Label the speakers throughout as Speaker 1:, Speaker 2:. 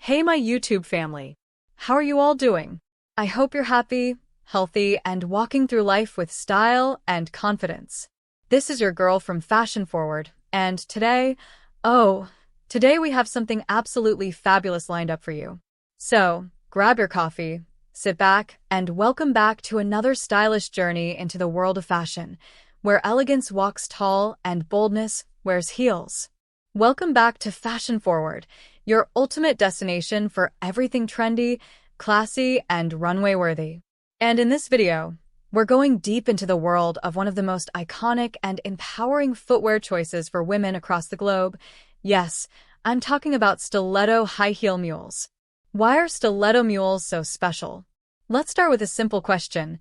Speaker 1: Hey my YouTube family! How are you all doing? I hope you're happy, healthy, and walking through life with style and confidence. This is your girl from Fashion Forward, and today we have something absolutely fabulous lined up for you. So, grab your coffee, sit back, and welcome back to another stylish journey into the world of fashion, where elegance walks tall and boldness wears heels. Welcome back to Fashion Forward, your ultimate destination for everything trendy, classy, and runway-worthy. And in this video, we're going deep into the world of one of the most iconic and empowering footwear choices for women across the globe. Yes, I'm talking about stiletto high-heel mules. Why are stiletto mules so special? Let's start with a simple question.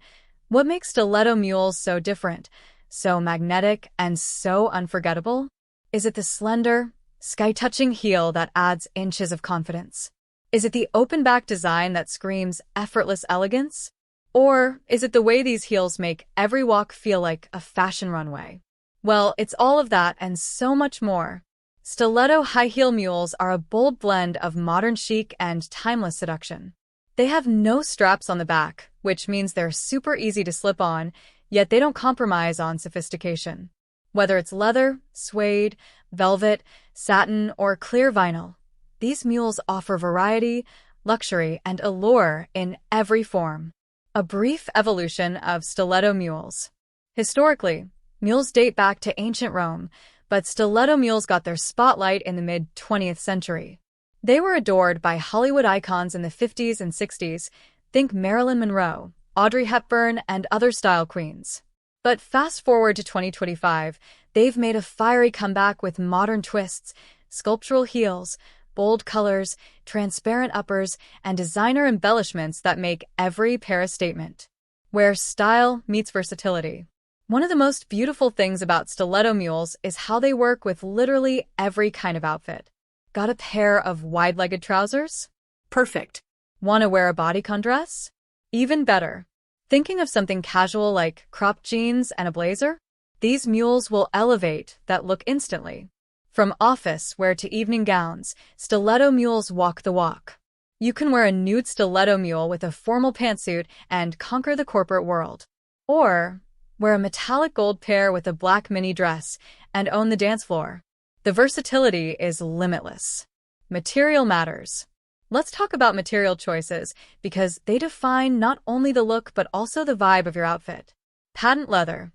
Speaker 1: What makes stiletto mules so different, so magnetic, and so unforgettable? Is it the slender, sky-touching heel that adds inches of confidence? Is it the open-back design that screams effortless elegance? Or is it the way these heels make every walk feel like a fashion runway? Well, it's all of that and so much more. Stiletto high-heel mules are a bold blend of modern chic and timeless seduction. They have no straps on the back, which means they're super easy to slip on, yet they don't compromise on sophistication. Whether it's leather, suede, velvet, satin, or clear vinyl, these mules offer variety, luxury, and allure in every form. A brief evolution of stiletto mules. Historically, mules date back to ancient Rome, but stiletto mules got their spotlight in the mid-20th century. They were adored by Hollywood icons in the 50s and 60s, think Marilyn Monroe, Audrey Hepburn, and other style queens. But fast forward to 2025, they've made a fiery comeback with modern twists, sculptural heels, bold colors, transparent uppers, and designer embellishments that make every pair a statement. Where style meets versatility. One of the most beautiful things about stiletto mules is how they work with literally every kind of outfit. Got a pair of wide-legged trousers? Perfect. Want to wear a bodycon dress? Even better. Thinking of something casual like cropped jeans and a blazer? These mules will elevate that look instantly. From office wear to evening gowns, stiletto mules walk the walk. You can wear a nude stiletto mule with a formal pantsuit and conquer the corporate world. Or wear a metallic gold pair with a black mini dress and own the dance floor. The versatility is limitless. Material matters. Let's talk about material choices because they define not only the look but also the vibe of your outfit. Patent leather.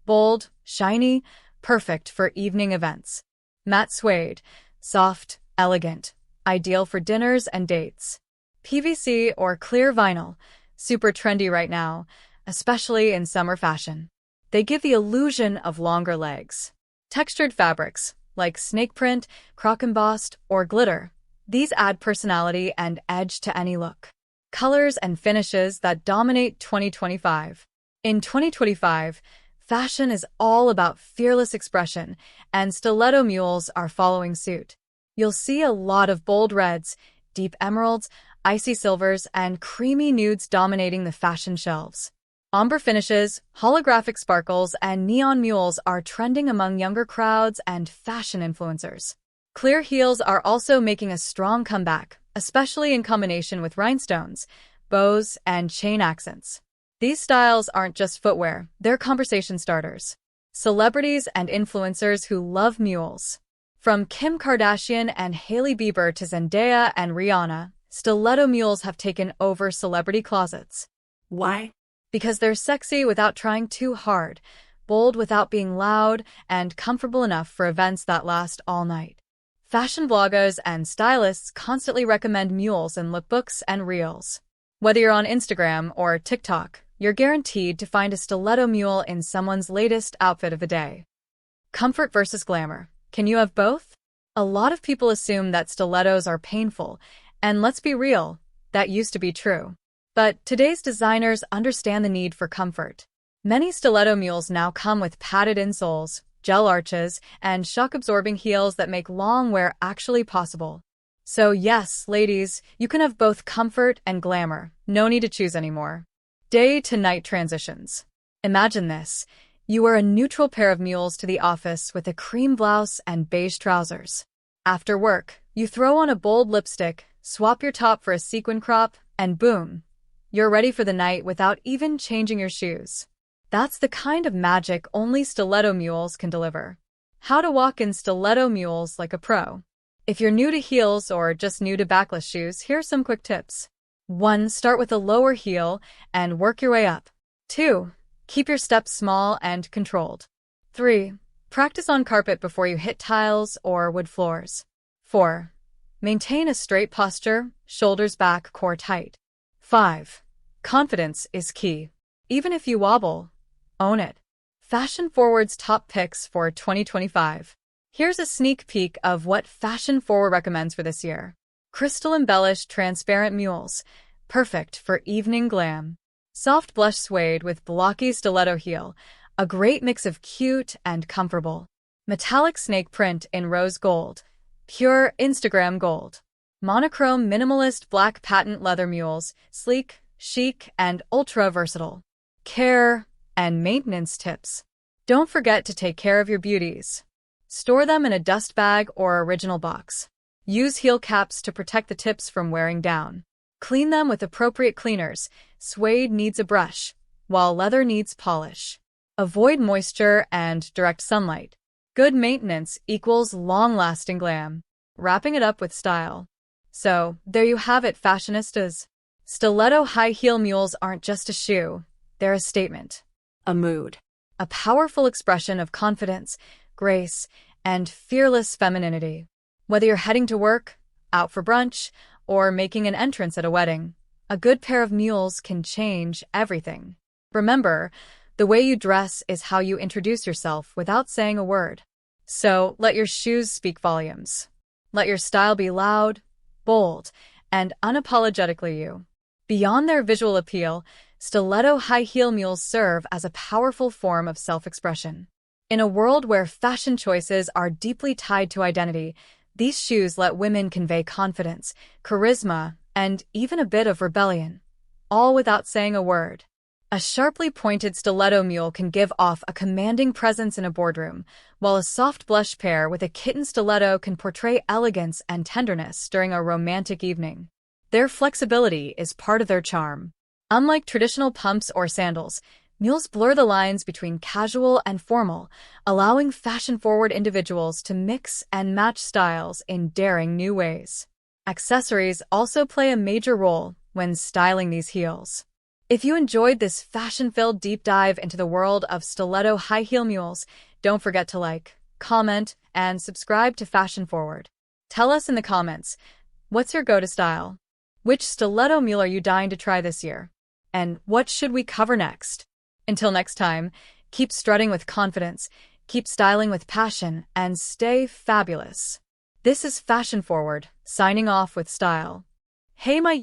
Speaker 1: Bold, shiny, perfect for evening events. Matte suede. Soft, elegant. Ideal for dinners and dates. PVC or clear vinyl. Super trendy right now, especially in summer fashion. They give the illusion of longer legs. Textured fabrics like snake print, croc embossed, or glitter. These add personality and edge to any look. Colors and finishes that dominate 2025. In 2025, fashion is all about fearless expression, and stiletto mules are following suit. You'll see a lot of bold reds, deep emeralds, icy silvers, and creamy nudes dominating the fashion shelves. Ombre finishes, holographic sparkles, and neon mules are trending among younger crowds and fashion influencers. Clear heels are also making a strong comeback, especially in combination with rhinestones, bows, and chain accents. These styles aren't just footwear, they're conversation starters. Celebrities and influencers who love mules. From Kim Kardashian and Hailey Bieber to Zendaya and Rihanna, stiletto mules have taken over celebrity closets. Why? Because they're sexy without trying too hard, bold without being loud, and comfortable enough for events that last all night. Fashion bloggers and stylists constantly recommend mules in lookbooks and reels. Whether you're on Instagram or TikTok, you're guaranteed to find a stiletto mule in someone's latest outfit of the day. Comfort versus glamour. Can you have both? A lot of people assume that stilettos are painful, and let's be real, that used to be true. But today's designers understand the need for comfort. Many stiletto mules now come with padded insoles, gel arches, and shock-absorbing heels that make long wear actually possible. So yes, ladies, you can have both comfort and glamour. No need to choose anymore. Day to night transitions. Imagine this. You wear a neutral pair of mules to the office with a cream blouse and beige trousers. After work, you throw on a bold lipstick, Swap your top for a sequin crop, and boom, you're ready for the night without even changing your shoes. That's the kind of magic only Stiletto Mules can deliver. How to walk in Stiletto Mules like a pro. If you're new to heels or just new to backless shoes, here's some quick tips. 1. Start with a lower heel and work your way up. 2. Keep your steps small and controlled. 3. Practice on carpet before you hit tiles or wood floors. 4. Maintain a straight posture, shoulders back, core tight. 5. Confidence is key. Even if you wobble, own it. Fashion Forward's top picks for 2025. Here's a sneak peek of what Fashion Forward recommends for this year. Crystal-embellished transparent mules, perfect for evening glam. Soft blush suede with blocky stiletto heel, a great mix of cute and comfortable. Metallic snake print in rose gold, pure Instagram gold. Monochrome minimalist black patent leather mules, sleek, chic, and ultra versatile. Care and maintenance tips. Don't forget to take care of your beauties. Store them in a dust bag or original box. Use heel caps to protect the tips from wearing down. Clean them with appropriate cleaners. Suede needs a brush, while leather needs polish. Avoid moisture and direct sunlight. Good maintenance equals long-lasting glam. Wrapping it up with style. So, there you have it, fashionistas. Stiletto high heel mules aren't just a shoe. They're a statement. A mood. A powerful expression of confidence, grace, and fearless femininity. Whether you're heading to work, out for brunch, or making an entrance at a wedding, a good pair of mules can change everything. Remember, the way you dress is how you introduce yourself without saying a word. So, let your shoes speak volumes. Let your style be loud, bold, and unapologetically you. Beyond their visual appeal, stiletto high heel mules serve as a powerful form of self-expression. In a world where fashion choices are deeply tied to identity, these shoes let women convey confidence, charisma, and even a bit of rebellion, all without saying a word. A sharply pointed stiletto mule can give off a commanding presence in a boardroom, while a soft blush pair with a kitten stiletto can portray elegance and tenderness during a romantic evening. Their flexibility is part of their charm. Unlike traditional pumps or sandals, mules blur the lines between casual and formal, allowing fashion-forward individuals to mix and match styles in daring new ways. Accessories also play a major role when styling these heels. If you enjoyed this fashion-filled deep dive into the world of stiletto high heel mules, don't forget to like, comment, and subscribe to Fashion Forward. Tell us in the comments, what's your go-to style? Which stiletto mule are you dying to try this year? And what should we cover next? Until next time, keep strutting with confidence, keep styling with passion, and stay fabulous. This is Fashion Forward, signing off with style. Hey my